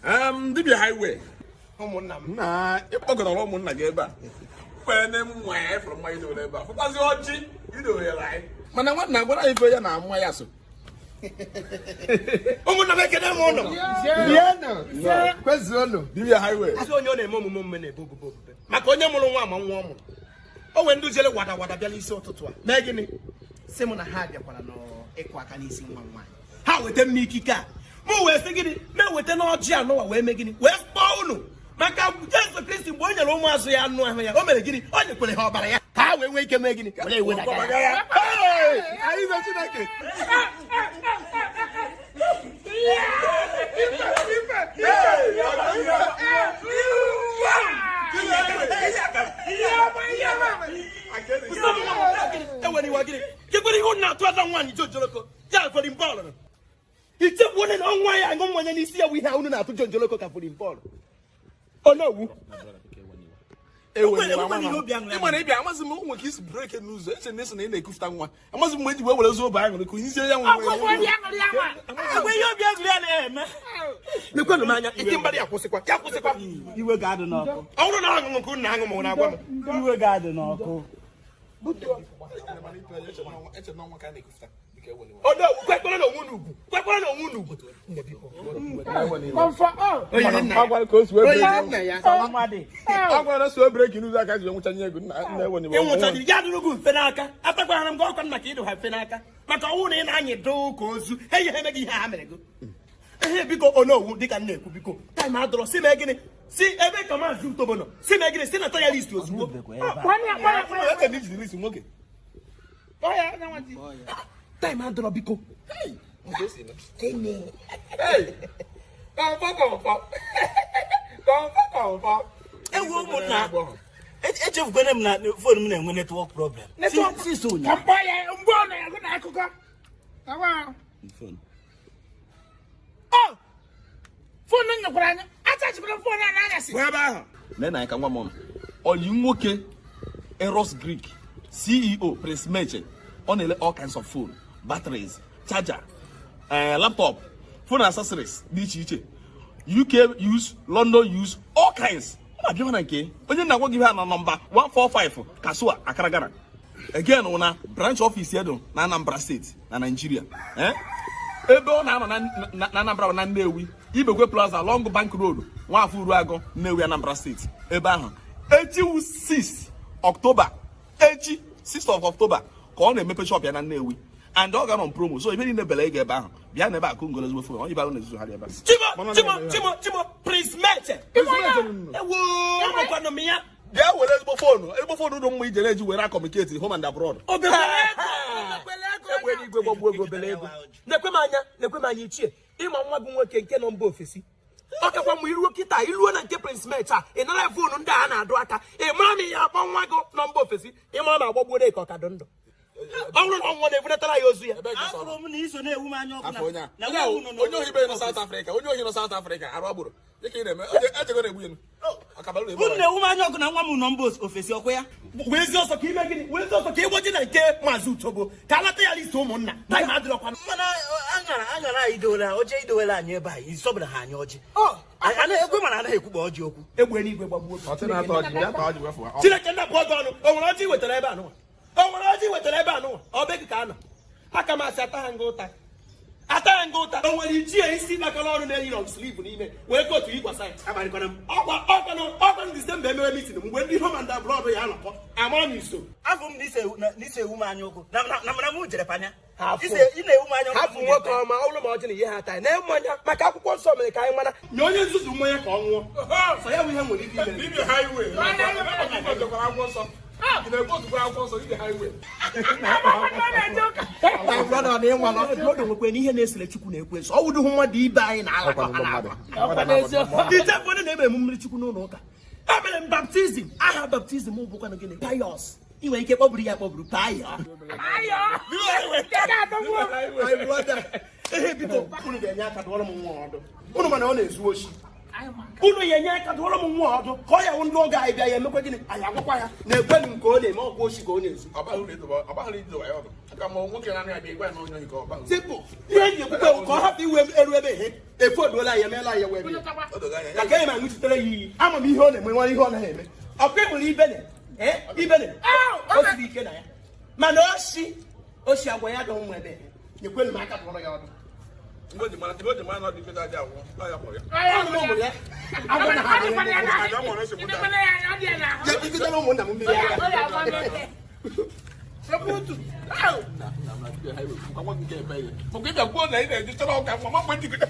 Dibia highway. Nah, if I got a woman like Eba. When them wife from my door, Eba. For what's your G? You know, you're right. Man, I want now, what I feel now, my ass. Oh, when I make it, I'm on them. Yeah, question. Dibia highway. I saw your name, Mummy, Bobo. Maconia Moloma, oh, when do you what I barely saw to Megan? Simona had your one equacanis in one. How with them Mikika? Mo we're thinking it, no, with an odd jam, no, we're making it. Where's Paulo? Maka, just the Christian boy, and almost say, I'm not going to get it. Oh, you put it all by how we wake and making it. Hey, I don't like it. He took one and on why I don't want any see we have not to John Joloco for him. Oh no. I must move his breaking news and listen in the Kuftan one. I must wait to where so bang on the Queen's young. Look on the man, you were garden. Oh, no, couldn't hang on. You were garden. Oh no, quite one of Wunu. Quite one of Wunu. I'm going to break you like I don't want to know when you want to get a good Fenaka. After I'm going to make you to have Fenaka. But I won't and you do cause you hey, you have a good. Hey, because oh no, they can never be good. Time out of see again. See, every command to Tobono. See again, still a tire list was working. Oh, yeah, no one. Time out of Bico. Hey, hey, it's of Venom not for me when network problem. Network soon. I'm going to go. Oh, phone in the brand. I touch the phone and where about? Then I can one more. Or you okay? Eros Greek, CEO, press merchant, on all kinds of phone, batteries, charger, laptop, phone accessories, UK use, London use, all kinds. I don't know. Only now give her a number 145 Kasua, Akaragana. Again, on a branch office here, Nanambra State, Nigeria. Ebo na Anambra na Nnewi Ibekwe Plaza along Bank Road one full ago Nnewi Anambra State ebe ahụ 6 October 6th of October ka ọ na-emepe shop ya na Nnewi and ọ ga on promo so if you need bele ga ebe ahụ bịa na ebe a kungolo zwo fo onye ba na ezu ha ebe Timo Prince Mete ewo ọkwa no mia bịa were ezigbo phone do mma ijere eji were communicate home and abroad nekwe manya ichie ịma nwa gị nwoke nke nọ mba ofesi ọkakwa m iruo kịta iruo na nke Prince Mate a ị nara fonu ndị a na-adụ aka ị mara na ya akpọ nwa gị nọ mba ofesi ị mara na agbagbuo ka ọ ka dị ndụ ọ bụrụ na nwa na-ebunatara ya ozu ya afụrụ m na iso na-ewu m anya ọkụ na onye ohibe nọ South Africa onye ohi nọ South Africa arụ agbụrụ dịka ị na-eme ejego na-egbu enu unu na-ewu m anya ọkụ na nwa m nọ mba ofesi ọkụ ya wezi ọsọ ka ime gịnị wezi ọsọ ka ịgboji na nke Maazị Utobo ka alata ya list ụmụnna taịm adịrọkwa mana aṅara idowela oche idowela anyị ebe anyị isọbụla ha anya ọjị ekwe mana anaghị ekwukpa ọjị okwu egbe n'igwe gbagbuo Chineke nna bụ ọgọ ọnụ o nwere ọjị wetara ebe anụnwa ọ be gị ka anọ aka m asị ata ha nga ụta o nwere ichie isi nakala ọrụ na-eyi long sleeve n'ime wee kotu ịgbasa ya ọkwanụ Disemba emere mitin mgbe ndị home and abroad ya anọkọ amara m iso afọ m n'ise ewu m anya ụkwụ na mara m jere panya ị na-ewu m anya hafụ nwoke ọma ọlụ ma ọjị na ihe ha taa na mmanya maka akwụkwọ nsọ mere ka anyị mara nye onye nzuzu mmanya ka ọ nwụọ sọ ya bụ ihe nwere ike nwekwe n'ihe na-esere Chukwu na-ekwe nsọ ọ wụdụ mmadụ ibe anyị na-eme emume Chukwu n'ụlọ ụka emere m baptizim aha baptizim bụkwanụ gịnị pious ị nwere ike kpọburu ya kpọburu ehe biko unu ga-enye aka dụọrọ m nwa ọdụ unu mana ọ na-ezu oshi unu ya enye aka dụọrọ m nwa ọdụ ka ọ ya wụ ndị oge anyị bịa ya emekwa gịnị anyị agwakwa ya na-ekwenụ nke ọ na-eme ọkwa oshi ka ọ na-ezu tipụ ihe eji ekwukwe ka ọ hapụ iwe eru ebe ihe efoduola ya mela ya webe ka ke ma nguchitere yi ama m ihe ọ na-eme nwa ihe ọ na-eme ọkụ nwere ibene ibene o siri ike na ya mana oshi agwa ya dọ nwa ebe nyekwelu m aka tụrụ ya ọdụ Ngoji mana na di feta ja wo. La ya ko ya. Ọnụ mo ya agwa na ha ya ikite no mo na mo mmiri ya Sabutu. Na na hai ko kwa nke ebe ye. Mo ke ja ko na ide di toro ka mo mo ndi ko.